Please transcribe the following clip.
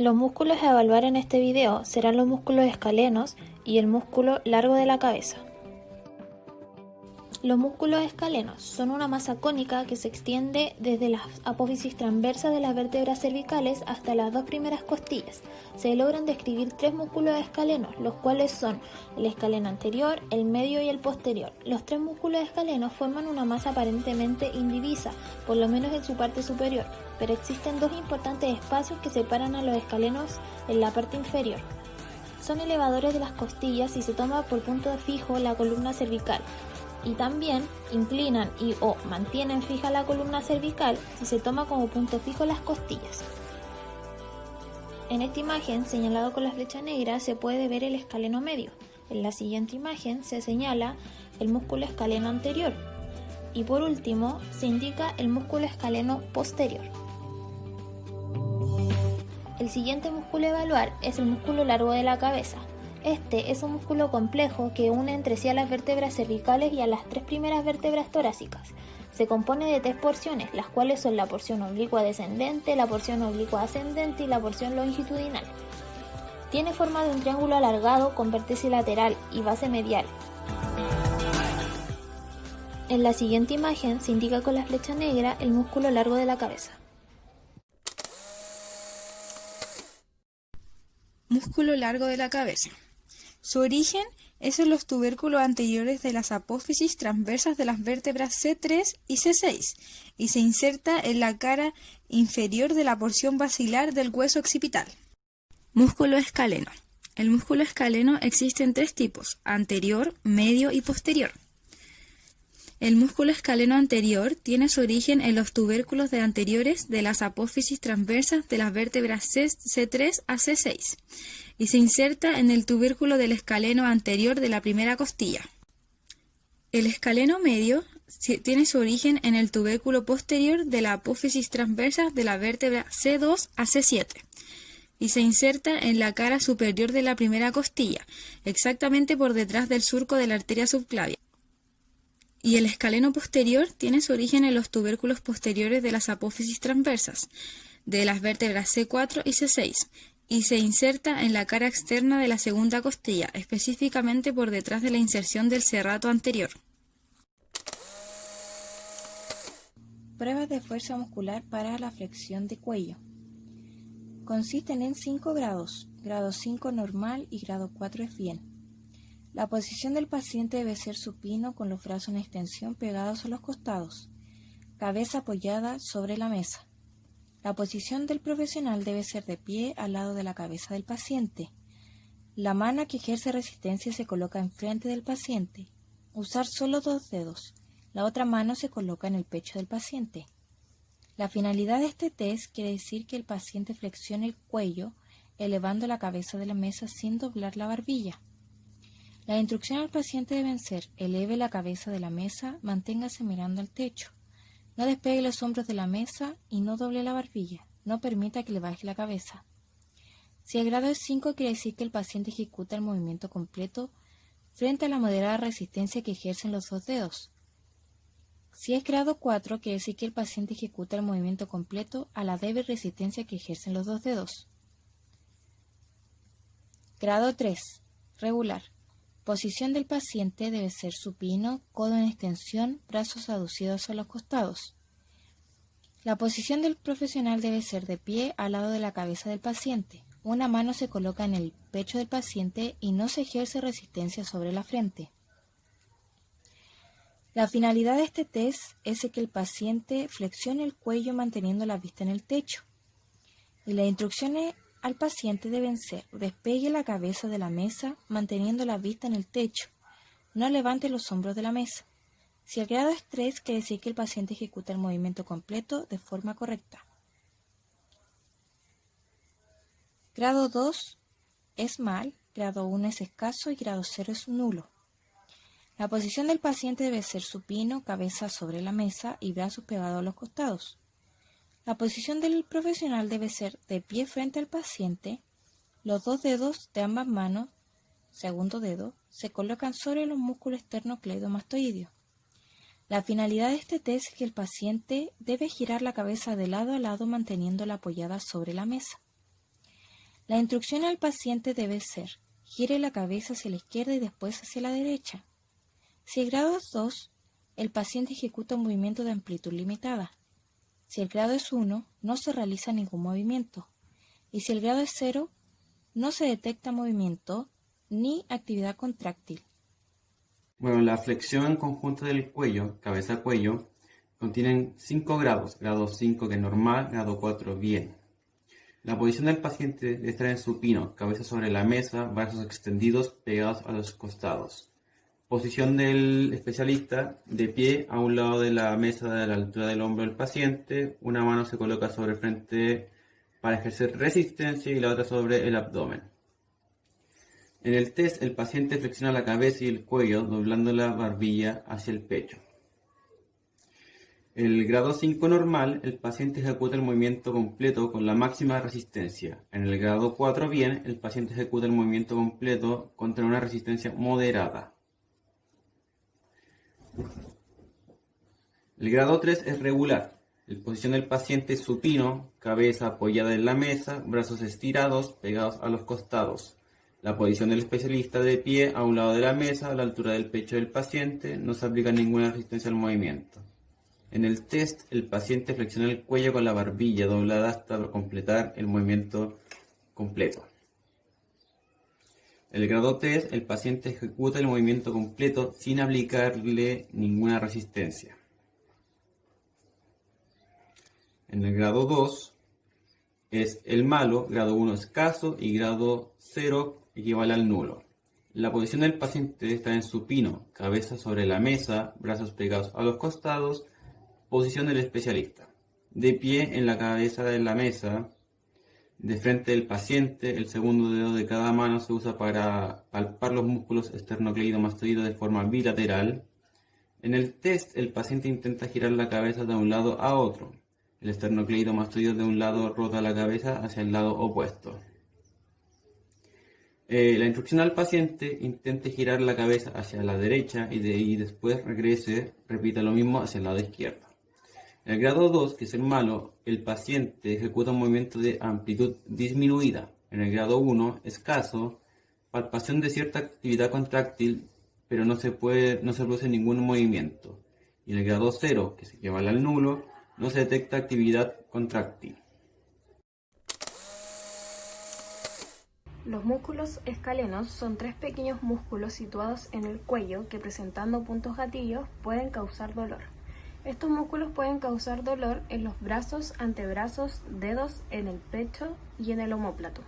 Los músculos a evaluar en este video serán los músculos escalenos y el músculo largo de la cabeza. Los músculos escalenos son una masa cónica que se extiende desde las apófisis transversas de las vértebras cervicales hasta las dos primeras costillas. Se logran describir tres músculos escalenos, los cuales son el escaleno anterior, el medio y el posterior. Los tres músculos escalenos forman una masa aparentemente indivisa, por lo menos en su parte superior, pero existen dos importantes espacios que separan a los escalenos en la parte inferior. Son elevadores de las costillas y se toma por punto fijo la columna cervical. Y también inclinan o mantienen fija la columna cervical si se toma como punto fijo las costillas. En esta imagen, señalado con la flecha negra, se puede ver el escaleno medio. En la siguiente imagen se señala el músculo escaleno anterior. Y por último, se indica el músculo escaleno posterior. El siguiente músculo a evaluar es el músculo largo de la cabeza. Este es un músculo complejo que une entre sí a las vértebras cervicales y a las tres primeras vértebras torácicas. Se compone de tres porciones, las cuales son la porción oblicua descendente, la porción oblicua ascendente y la porción longitudinal. Tiene forma de un triángulo alargado con vértice lateral y base medial. En la siguiente imagen se indica con la flecha negra el músculo largo de la cabeza. Músculo largo de la cabeza. Su origen es en los tubérculos anteriores de las apófisis transversas de las vértebras C3 y C6 y se inserta en la cara inferior de la porción basilar del hueso occipital. Músculo escaleno. El músculo escaleno existe en tres tipos: anterior, medio y posterior. El músculo escaleno anterior tiene su origen en los tubérculos anteriores de las apófisis transversas de las vértebras C3 a C6 y se inserta en el tubérculo del escaleno anterior de la primera costilla. El escaleno medio tiene su origen en el tubérculo posterior de la apófisis transversa de la vértebra C2 a C7 y se inserta en la cara superior de la primera costilla, exactamente por detrás del surco de la arteria subclavia. Y el escaleno posterior tiene su origen en los tubérculos posteriores de las apófisis transversas de las vértebras C4 y C6 y se inserta en la cara externa de la segunda costilla, específicamente por detrás de la inserción del serrato anterior. Pruebas de fuerza muscular para la flexión de cuello. Consisten en 5 grados, grado 5 normal y grado 4 es bien. La posición del paciente debe ser supino con los brazos en extensión pegados a los costados, cabeza apoyada sobre la mesa. La posición del profesional debe ser de pie al lado de la cabeza del paciente. La mano que ejerce resistencia se coloca enfrente del paciente. Usar solo 2 dedos. La otra mano se coloca en el pecho del paciente. La finalidad de este test quiere decir que el paciente flexione el cuello elevando la cabeza de la mesa sin doblar la barbilla. La instrucción al paciente deben ser: eleve la cabeza de la mesa, manténgase mirando al techo. No despegue los hombros de la mesa y no doble la barbilla. No permita que le baje la cabeza. Si el grado es 5, quiere decir que el paciente ejecuta el movimiento completo frente a la moderada resistencia que ejercen los 2 dedos. Si es grado 4, quiere decir que el paciente ejecuta el movimiento completo a la débil resistencia que ejercen los 2 dedos. Grado 3. Regular. Posición del paciente debe ser supino, codo en extensión, brazos aducidos a los costados. La posición del profesional debe ser de pie al lado de la cabeza del paciente. Una mano se coloca en el pecho del paciente y no se ejerce resistencia sobre la frente. La finalidad de este test es que el paciente flexione el cuello manteniendo la vista en el techo. Y las instrucciones al paciente deben ser: despegue la cabeza de la mesa manteniendo la vista en el techo. No levante los hombros de la mesa. Si el grado es 3, quiere decir que el paciente ejecuta el movimiento completo de forma correcta. Grado 2 es mal, grado 1 es escaso y grado 0 es nulo. La posición del paciente debe ser supino, cabeza sobre la mesa y brazos pegados a los costados. La posición del profesional debe ser de pie frente al paciente. Los 2 dedos de ambas manos, segundo dedo, se colocan sobre los músculos esternocleidomastoideo. La finalidad de este test es que el paciente debe girar la cabeza de lado a lado manteniéndola apoyada sobre la mesa. La instrucción al paciente debe ser: gire la cabeza hacia la izquierda y después hacia la derecha. Si el grado es 2, el paciente ejecuta un movimiento de amplitud limitada. Si el grado es 1, no se realiza ningún movimiento. Y si el grado es 0, no se detecta movimiento ni actividad contráctil. Bueno, la flexión conjunta del cuello, cabeza-cuello, contienen 5 grados. Grado 5 que es normal, grado 4 bien. La posición del paciente debe estar en supino, cabeza sobre la mesa, brazos extendidos pegados a los costados. Posición del especialista, de pie a un lado de la mesa a la altura del hombro del paciente, una mano se coloca sobre el frente para ejercer resistencia y la otra sobre el abdomen. En el test, el paciente flexiona la cabeza y el cuello, doblando la barbilla hacia el pecho. En el grado 5 normal, el paciente ejecuta el movimiento completo con la máxima resistencia. En el grado 4 bien, el paciente ejecuta el movimiento completo contra una resistencia moderada. El grado 3 es regular. La posición del paciente es supino, cabeza apoyada en la mesa, brazos estirados, pegados a los costados. La posición del especialista de pie a un lado de la mesa, a la altura del pecho del paciente, no se aplica ninguna resistencia al movimiento. En el test, el paciente flexiona el cuello con la barbilla doblada hasta completar el movimiento completo. En el grado 3, el paciente ejecuta el movimiento completo sin aplicarle ninguna resistencia. En el grado 2 es el malo, grado 1 escaso y grado 0 equivale al nulo. La posición del paciente está en supino, cabeza sobre la mesa, brazos pegados a los costados. Posición del especialista. De pie en la cabeza de la mesa, de frente del paciente, el segundo dedo de cada mano se usa para palpar los músculos esternocleidomastoides de forma bilateral. En el test, el paciente intenta girar la cabeza de un lado a otro. El esternocleidomastoide de un lado rota la cabeza hacia el lado opuesto. La instrucción al paciente: intente girar la cabeza hacia la derecha y después regrese, repita lo mismo hacia el lado izquierdo. En el grado 2, que es el malo, el paciente ejecuta un movimiento de amplitud disminuida. En el grado 1, escaso, palpación de cierta actividad contráctil, pero no se produce ningún movimiento. Y en el grado 0, que se equivale al nulo, no se detecta actividad contráctil. Los músculos escalenos son 3 pequeños músculos situados en el cuello que, presentando puntos gatillos, pueden causar dolor. Estos músculos pueden causar dolor en los brazos, antebrazos, dedos, en el pecho y en el omóplato.